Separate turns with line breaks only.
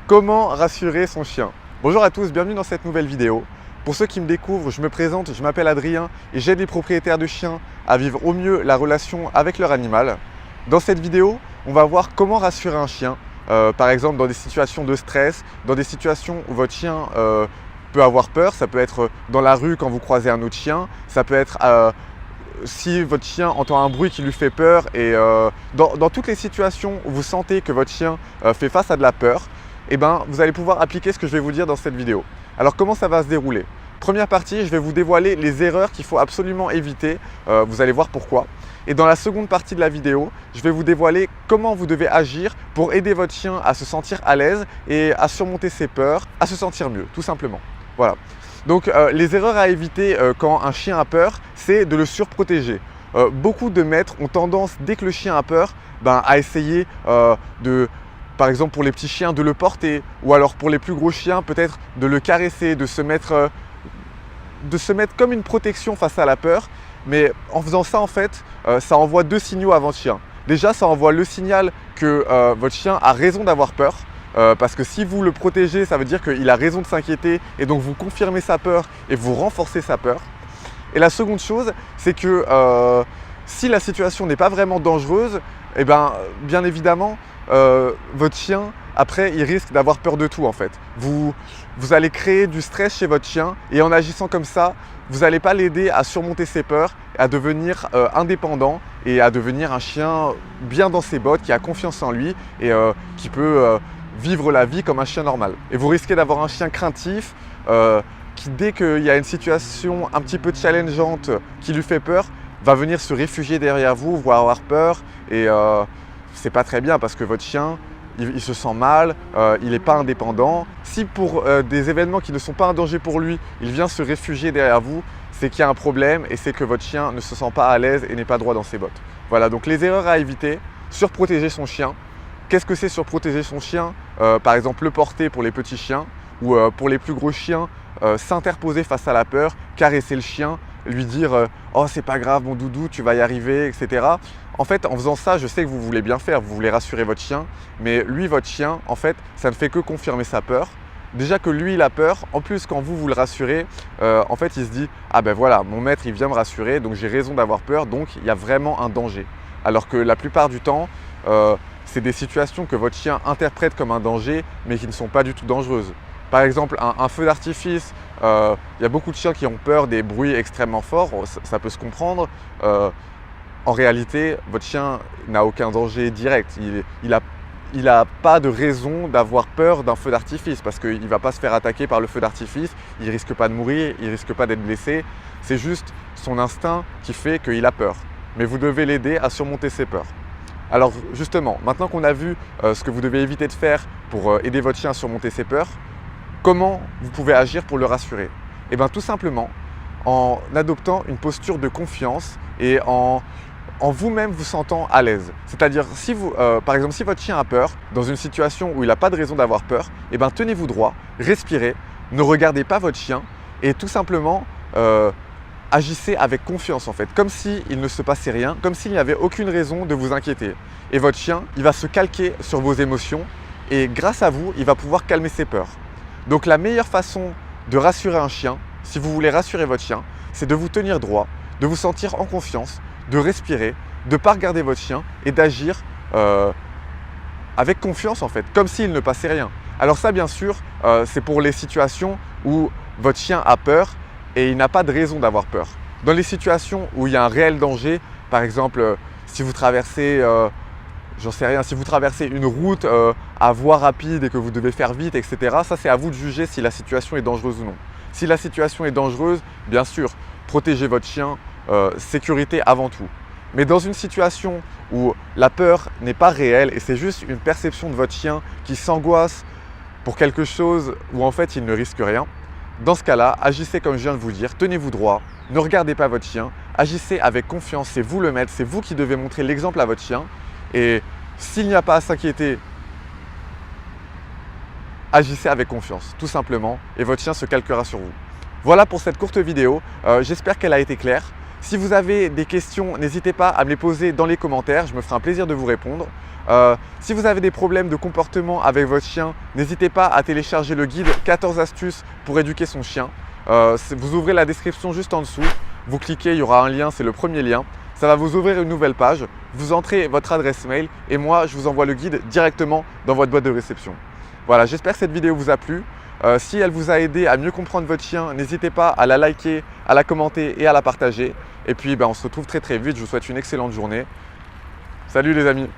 Comment rassurer son chien? Bonjour à tous, bienvenue dans cette nouvelle vidéo. Pour ceux qui me découvrent, je me présente, je m'appelle Adrien et j'aide les propriétaires de chiens à vivre au mieux la relation avec leur animal. Dans cette vidéo, on va voir comment rassurer un chien, par exemple dans des situations de stress, dans des situations où votre chien peut avoir peur. Ça peut être dans la rue quand vous croisez un autre chien, ça peut être si votre chien entend un bruit qui lui fait peur et dans toutes les situations où vous sentez que votre chien fait face à de la peur, eh ben, vous allez pouvoir appliquer ce que je vais vous dire dans cette vidéo. Alors comment ça va se dérouler? Première partie, je vais vous dévoiler les erreurs qu'il faut absolument éviter, vous allez voir pourquoi. Et dans la seconde partie de la vidéo, je vais vous dévoiler comment vous devez agir pour aider votre chien à se sentir à l'aise et à surmonter ses peurs, à se sentir mieux, tout simplement. Voilà. Donc les erreurs à éviter quand un chien a peur, c'est de le surprotéger. Beaucoup de maîtres ont tendance, dès que le chien a peur, à essayer par exemple pour les petits chiens, de le porter, ou alors pour les plus gros chiens, peut-être de le caresser, de se mettre comme une protection face à la peur. Mais en faisant ça, en fait, ça envoie deux signaux à votre chien. Déjà, ça envoie le signal que votre chien a raison d'avoir peur, parce que si vous le protégez, ça veut dire qu'il a raison de s'inquiéter, et donc vous confirmez sa peur et vous renforcez sa peur. Et la seconde chose, c'est que si la situation n'est pas vraiment dangereuse, eh bien évidemment, votre chien, après, il risque d'avoir peur de tout en fait. Vous allez créer du stress chez votre chien et en agissant comme ça, vous n'allez pas l'aider à surmonter ses peurs, à devenir indépendant et à devenir un chien bien dans ses bottes, qui a confiance en lui et qui peut vivre la vie comme un chien normal. Et vous risquez d'avoir un chien craintif qui, dès qu'il y a une situation un petit peu challengeante qui lui fait peur, va venir se réfugier derrière vous, voire avoir peur et c'est pas très bien parce que votre chien, il se sent mal, il n'est pas indépendant. Si pour des événements qui ne sont pas un danger pour lui, il vient se réfugier derrière vous, c'est qu'il y a un problème et c'est que votre chien ne se sent pas à l'aise et n'est pas droit dans ses bottes. Voilà, donc les erreurs à éviter, surprotéger son chien. Qu'est-ce que c'est surprotéger son chien? Par exemple, le porter pour les petits chiens ou pour les plus gros chiens, s'interposer face à la peur, caresser le chien, lui dire oh c'est pas grave mon doudou, tu vas y arriver, etc. En fait, en faisant ça, je sais que vous voulez bien faire, vous voulez rassurer votre chien, mais lui, votre chien, en fait, ça ne fait que confirmer sa peur. Déjà que lui, il a peur, en plus quand vous le rassurez, en fait, il se dit ah ben voilà, mon maître, il vient me rassurer, donc j'ai raison d'avoir peur, donc il y a vraiment un danger. Alors que la plupart du temps, c'est des situations que votre chien interprète comme un danger, mais qui ne sont pas du tout dangereuses. Par exemple, un feu d'artifice, il y a beaucoup de chiens qui ont peur des bruits extrêmement forts, ça peut se comprendre. En réalité, votre chien n'a aucun danger direct. Il n'a pas de raison d'avoir peur d'un feu d'artifice parce qu'il ne va pas se faire attaquer par le feu d'artifice, il ne risque pas de mourir, il ne risque pas d'être blessé. C'est juste son instinct qui fait qu'il a peur. Mais vous devez l'aider à surmonter ses peurs. Alors justement, maintenant qu'on a vu ce que vous devez éviter de faire pour aider votre chien à surmonter ses peurs, comment vous pouvez agir pour le rassurer? Eh bien tout simplement en adoptant une posture de confiance et en vous-même vous sentant à l'aise. C'est-à-dire, si par exemple, si votre chien a peur, dans une situation où il n'a pas de raison d'avoir peur, eh bien tenez-vous droit, respirez, ne regardez pas votre chien et tout simplement agissez avec confiance en fait, comme s'il ne se passait rien, comme s'il n'y avait aucune raison de vous inquiéter. Et votre chien, il va se calquer sur vos émotions et grâce à vous, il va pouvoir calmer ses peurs. Donc la meilleure façon de rassurer un chien, si vous voulez rassurer votre chien, c'est de vous tenir droit, de vous sentir en confiance, de respirer, de ne pas regarder votre chien et d'agir avec confiance en fait, comme s'il ne passait rien. Alors ça bien sûr, c'est pour les situations où votre chien a peur et il n'a pas de raison d'avoir peur. Dans les situations où il y a un réel danger, par exemple si vous traversez, j'en sais rien, si vous traversez une route à voie rapide et que vous devez faire vite, etc. Ça c'est à vous de juger si la situation est dangereuse ou non. Si la situation est dangereuse, bien sûr, protégez votre chien, sécurité avant tout. Mais dans une situation où la peur n'est pas réelle et c'est juste une perception de votre chien qui s'angoisse pour quelque chose où en fait il ne risque rien, dans ce cas-là, agissez comme je viens de vous dire, tenez-vous droit, ne regardez pas votre chien, agissez avec confiance, c'est vous le maître, c'est vous qui devez montrer l'exemple à votre chien et s'il n'y a pas à s'inquiéter, agissez avec confiance, tout simplement, et votre chien se calquera sur vous. Voilà pour cette courte vidéo, j'espère qu'elle a été claire. Si vous avez des questions, n'hésitez pas à me les poser dans les commentaires, je me ferai un plaisir de vous répondre. Si vous avez des problèmes de comportement avec votre chien, n'hésitez pas à télécharger le guide 14 astuces pour éduquer son chien. Vous ouvrez la description juste en dessous, vous cliquez, il y aura un lien, c'est le premier lien. Ça va vous ouvrir une nouvelle page, vous entrez votre adresse mail et moi je vous envoie le guide directement dans votre boîte de réception. Voilà, j'espère que cette vidéo vous a plu. Si elle vous a aidé à mieux comprendre votre chien, n'hésitez pas à la liker, à la commenter et à la partager. Et puis on se retrouve très vite, je vous souhaite une excellente journée. Salut les amis!